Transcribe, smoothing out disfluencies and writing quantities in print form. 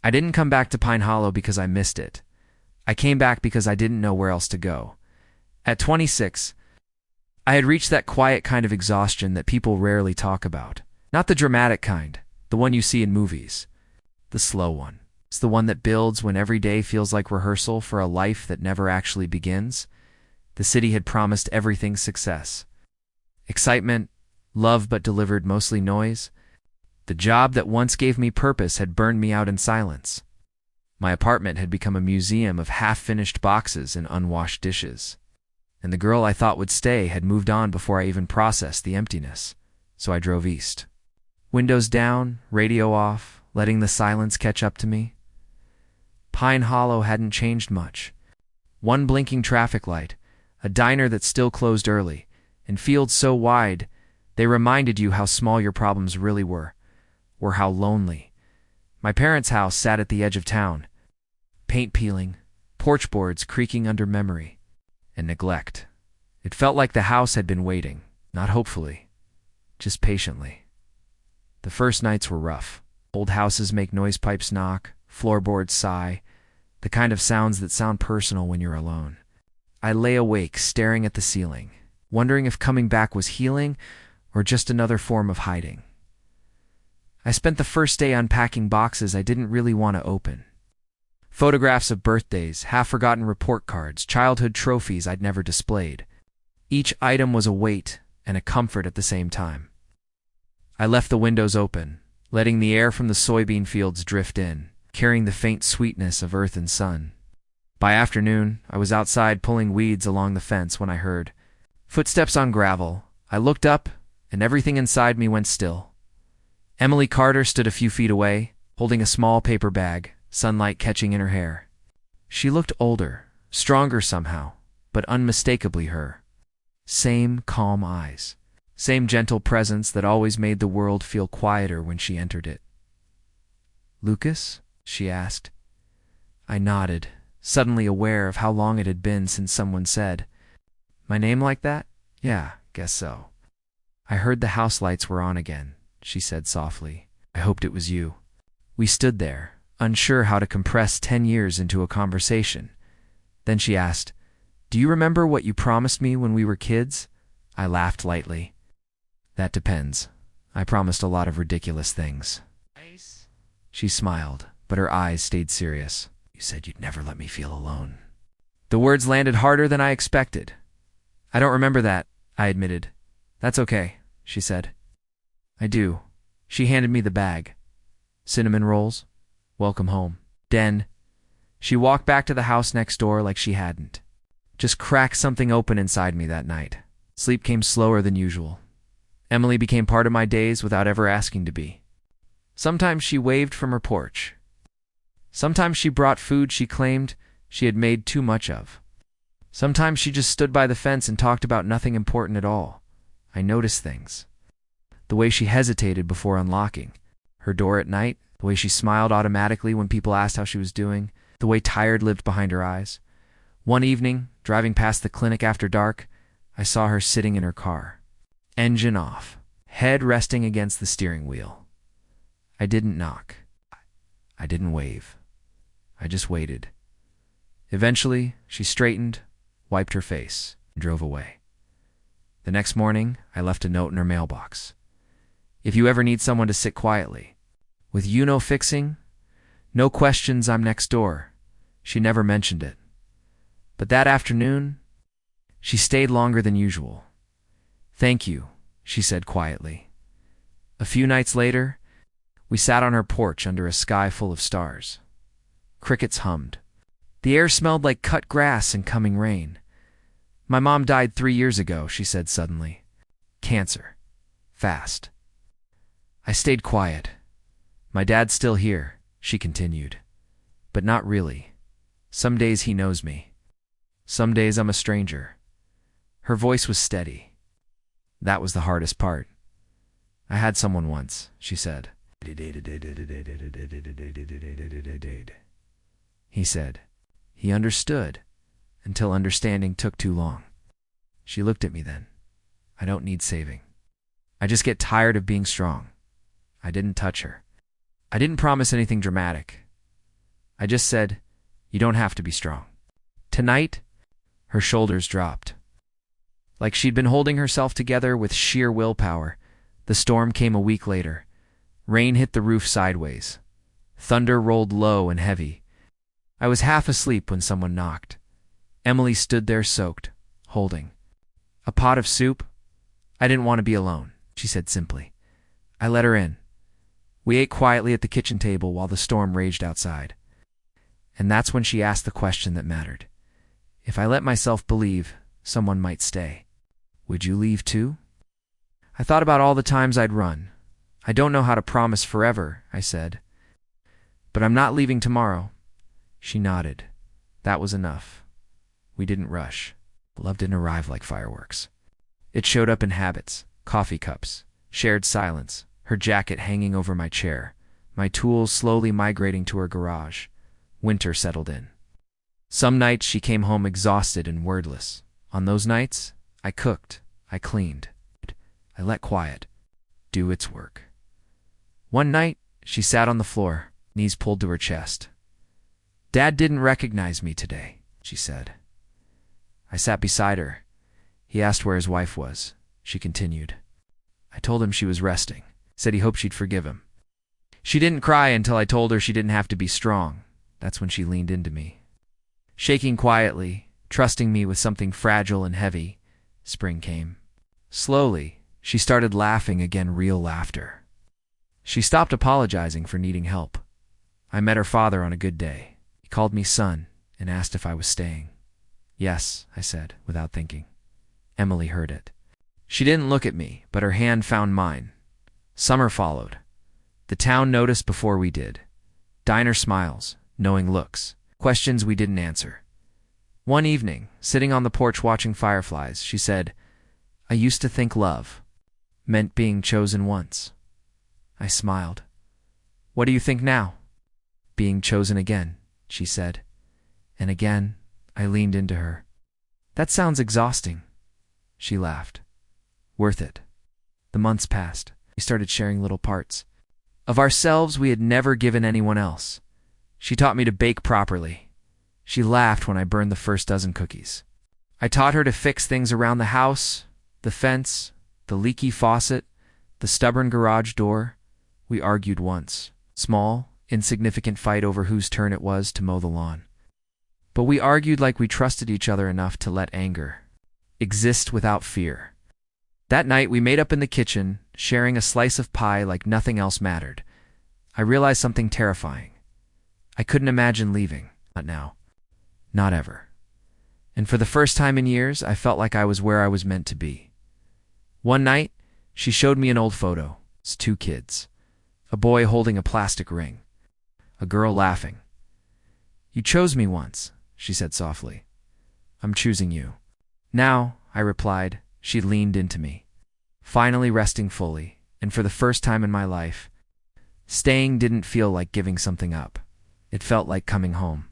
I didn't come back to Pine Hollow because I missed it. I came back because I didn't know where else to go. At 26, I had reached that quiet kind of exhaustion that people rarely talk about. Not the dramatic kind, the one you see in movies. The slow one. It's the one that builds when every day feels like rehearsal for a life that never actually begins. The city had promised everything success. Excitement, love but delivered mostly noise. The job that once gave me purpose had burned me out in silence. My apartment had become a museum of half-finished boxes and unwashed dishes. And the girl I thought would stay had moved on before I even processed the emptiness. So I drove east. Windows down, radio off, letting the silence catch up to me. Pine Hollow hadn't changed much. One blinking traffic light, a diner that still closed early, and fields so wide they reminded you how small your problems really were how lonely. My parents' house sat at the edge of town, paint peeling, porch boards creaking under memory, and neglect. It felt like the house had been waiting, not hopefully, just patiently. The first nights were rough. Old houses make noise pipes knock, floorboards sigh, the kind of sounds that sound personal when you're alone. I lay awake staring at the ceiling, wondering if coming back was healing or just another form of hiding. I spent the first day unpacking boxes I didn't really want to open. Photographs of birthdays, half-forgotten report cards, childhood trophies I'd never displayed. Each item was a weight and a comfort at the same time. I left the windows open, letting the air from the soybean fields drift in, carrying the faint sweetness of earth and sun. By afternoon, I was outside pulling weeds along the fence when I heard footsteps on gravel. I looked up, and everything inside me went still. Emily Carter stood a few feet away, holding a small paper bag, sunlight catching in her hair. She looked older, stronger somehow, but unmistakably her. Same calm eyes, same gentle presence that always made the world feel quieter when she entered it. "Lucas?" she asked. I nodded, suddenly aware of how long it had been since someone said, "My name like that? Yeah, guess so." "I heard the house lights were on again," she said softly. "I hoped it was you." We stood there, unsure how to compress 10 years into a conversation. Then she asked, "Do you remember what you promised me when we were kids?" I laughed lightly. "That depends. I promised a lot of ridiculous things." She smiled, but her eyes stayed serious. "You said you'd never let me feel alone." The words landed harder than I expected. "I don't remember that," I admitted. "That's okay," she said. "I do." She handed me the bag. "Cinnamon rolls? Welcome home." Den. She walked back to the house next door like she hadn't. Just cracked something open inside me that night. Sleep came slower than usual. Emily became part of my days without ever asking to be. Sometimes she waved from her porch. Sometimes she brought food she claimed she had made too much of. Sometimes she just stood by the fence and talked about nothing important at all. I noticed things. The way she hesitated before unlocking her door at night, the way she smiled automatically when people asked how she was doing, the way tired lived behind her eyes. One evening, driving past the clinic after dark, I saw her sitting in her car. Engine off, head resting against the steering wheel. I didn't knock. I didn't wave. I just waited. Eventually, she straightened, wiped her face, and drove away. The next morning, I left a note in her mailbox. "If you ever need someone to sit quietly. With you no fixing, no questions, I'm next door." She never mentioned it. But that afternoon, she stayed longer than usual. "Thank you," she said quietly. A few nights later, we sat on her porch under a sky full of stars. Crickets hummed. The air smelled like cut grass and coming rain. "My mom died 3 years ago," she said suddenly. "Cancer. Fast." I stayed quiet. "My dad's still here," she continued. "But not really. Some days he knows me. Some days I'm a stranger." Her voice was steady. That was the hardest part. "I had someone once," she said. He said. He understood, until understanding took too long. She looked at me then. "I don't need saving. I just get tired of being strong." I didn't touch her. I didn't promise anything dramatic. I just said, "You don't have to be strong." Tonight, her shoulders dropped. Like she'd been holding herself together with sheer willpower. The storm came a week later. Rain hit the roof sideways. Thunder rolled low and heavy. I was half asleep when someone knocked. Emily stood there soaked, holding a pot of soup. "I didn't want to be alone," she said simply. I let her in. We ate quietly at the kitchen table while the storm raged outside. And that's when she asked the question that mattered. If I let myself believe, someone might stay. Would you leave too? I thought about all the times I'd run. "I don't know how to promise forever," I said. "But I'm not leaving tomorrow." She nodded. That was enough. We didn't rush. Love didn't arrive like fireworks. It showed up in habits, coffee cups, shared silence, her jacket hanging over my chair, my tools slowly migrating to her garage. Winter settled in. Some nights she came home exhausted and wordless. On those nights, I cooked, I cleaned. I let quiet do its work. One night, she sat on the floor, knees pulled to her chest. "Dad didn't recognize me today," she said. I sat beside her. He asked where his wife was. She continued. I told him she was resting. Said he hoped she'd forgive him. She didn't cry until I told her she didn't have to be strong. That's when she leaned into me. Shaking quietly, trusting me with something fragile and heavy, spring came. Slowly, she started laughing again, real laughter. She stopped apologizing for needing help. I met her father on a good day. He called me son and asked if I was staying. "Yes," I said, without thinking. Emily heard it. She didn't look at me, but her hand found mine. Summer followed. The town noticed before we did. Diner smiles, knowing looks, questions we didn't answer. One evening, sitting on the porch watching fireflies, she said, "I used to think love meant being chosen once." I smiled. "What do you think now?" "Being chosen again," she said. And again, I leaned into her. "That sounds exhausting." She laughed. "Worth it." The months passed. We started sharing little parts of ourselves we had never given anyone else. She taught me to bake properly. She laughed when I burned the first dozen cookies. I taught her to fix things around the house, the fence, the leaky faucet, the stubborn garage door. We argued once. Small, insignificant fight over whose turn it was to mow the lawn. But we argued like we trusted each other enough to let anger exist without fear. That night we made up in the kitchen, sharing a slice of pie like nothing else mattered. I realized something terrifying. I couldn't imagine leaving. Not now. Not ever. And for the first time in years, I felt like I was where I was meant to be. One night, she showed me an old photo. It's 2 kids. A boy holding a plastic ring. A girl laughing. "You chose me once," she said softly. "I'm choosing you." "Now," I replied. She leaned into me, finally resting fully, and for the first time in my life, staying didn't feel like giving something up. It felt like coming home.